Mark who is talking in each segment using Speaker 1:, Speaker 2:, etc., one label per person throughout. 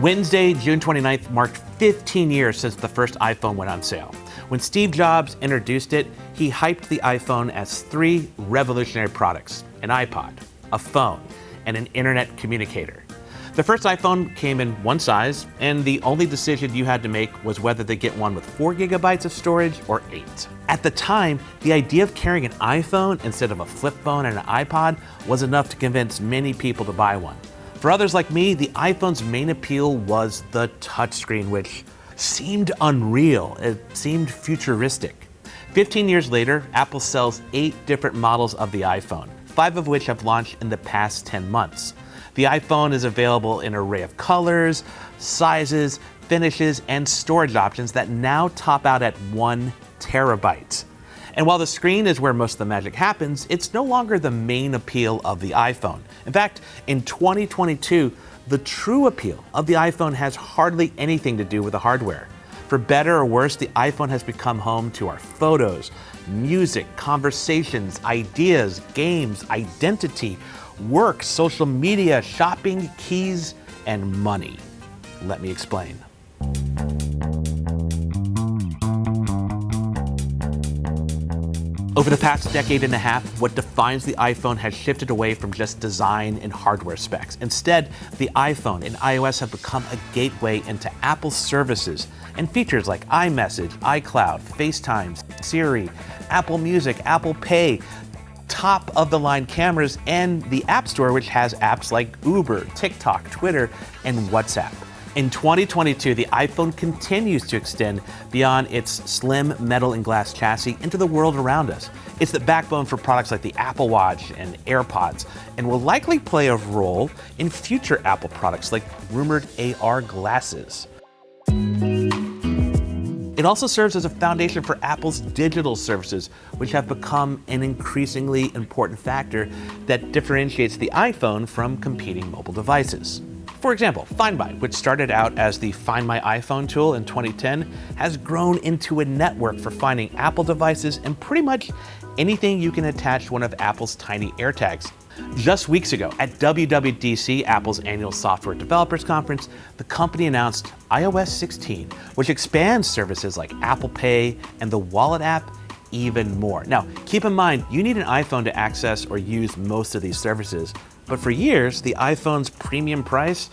Speaker 1: Wednesday, June 29th marked 15 years since the first iPhone went on sale. When Steve Jobs introduced it, he hyped the iPhone as three revolutionary products: an iPod, a phone, and an internet communicator. The first iPhone came in one size, and the only decision you had to make was whether to get one with 4 gigabytes of storage or 8. At the time, the idea of carrying an iPhone instead of a flip phone and an iPod was enough to convince many people to buy one. For others like me, the iPhone's main appeal was the touchscreen, which seemed unreal. It seemed futuristic. 15 years later, Apple sells 8 different models of the iPhone, 5 of which have launched in the past 10 months. The iPhone is available in an array of colors, sizes, finishes, and storage options that now top out at 1 terabyte. And while the screen is where most of the magic happens, it's no longer the main appeal of the iPhone. In fact, in 2022, the true appeal of the iPhone has hardly anything to do with the hardware. For better or worse, the iPhone has become home to our photos, music, conversations, ideas, games, identity, work, social media, shopping, keys, and money. Let me explain. Over the past decade and a half, what defines the iPhone has shifted away from just design and hardware specs. Instead, the iPhone and iOS have become a gateway into Apple's services and features like iMessage, iCloud, FaceTime, Siri, Apple Music, Apple Pay, top-of-the-line cameras, and the App Store, which has apps like Uber, TikTok, Twitter, and WhatsApp. In 2022, the iPhone continues to extend beyond its slim metal and glass chassis into the world around us. It's the backbone for products like the Apple Watch and AirPods, and will likely play a role in future Apple products like rumored AR glasses. It also serves as a foundation for Apple's digital services, which have become an increasingly important factor that differentiates the iPhone from competing mobile devices. For example, Find My, which started out as the Find My iPhone tool in 2010, has grown into a network for finding Apple devices and pretty much anything you can attach to one of Apple's tiny AirTags. Just weeks ago, at WWDC, Apple's annual software developers conference, the company announced iOS 16, which expands services like Apple Pay and the Wallet app even more. Now, keep in mind, you need an iPhone to access or use most of these services. But for years, the iPhone's premium price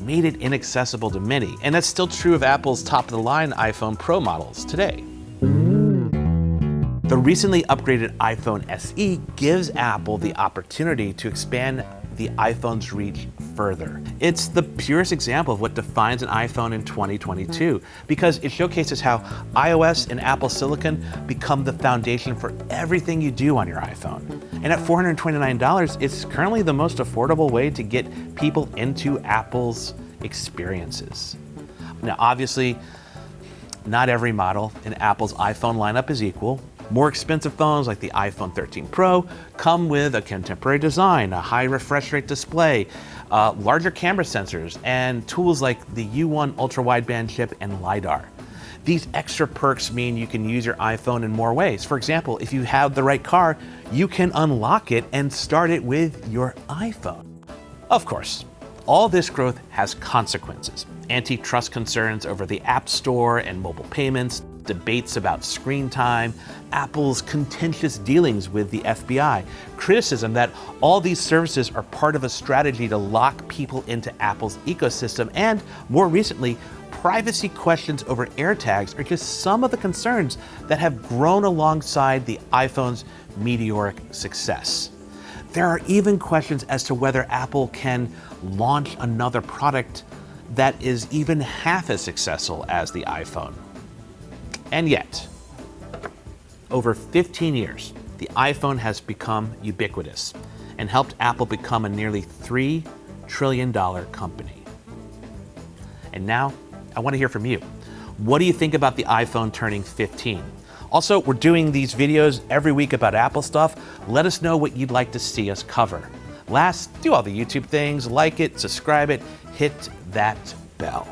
Speaker 1: made it inaccessible to many, and that's still true of Apple's top-of-the-line iPhone Pro models today. The recently upgraded iPhone SE gives Apple the opportunity to expand the iPhone's reach further. It's the purest example of what defines an iPhone in 2022, because it showcases how iOS and Apple Silicon become the foundation for everything you do on your iPhone. And at $429, it's currently the most affordable way to get people into Apple's experiences. Now, obviously, not every model in Apple's iPhone lineup is equal. More expensive phones like the iPhone 13 Pro come with a contemporary design, a high refresh rate display, larger camera sensors, and tools like the U1 ultra-wideband chip and LiDAR. These extra perks mean you can use your iPhone in more ways. For example, if you have the right car, you can unlock it and start it with your iPhone. Of course, all this growth has consequences. Antitrust concerns over the App Store and mobile payments, debates about screen time, Apple's contentious dealings with the FBI, criticism that all these services are part of a strategy to lock people into Apple's ecosystem, and more recently, privacy questions over AirTags are just some of the concerns that have grown alongside the iPhone's meteoric success. There are even questions as to whether Apple can launch another product that is even half as successful as the iPhone. And yet, over 15 years, the iPhone has become ubiquitous and helped Apple become a nearly $3 trillion company. And now, I want to hear from you. What do you think about the iPhone turning 15? Also, we're doing these videos every week about Apple stuff. Let us know what you'd like to see us cover. Last, do all the YouTube things, like it, subscribe it, hit that bell.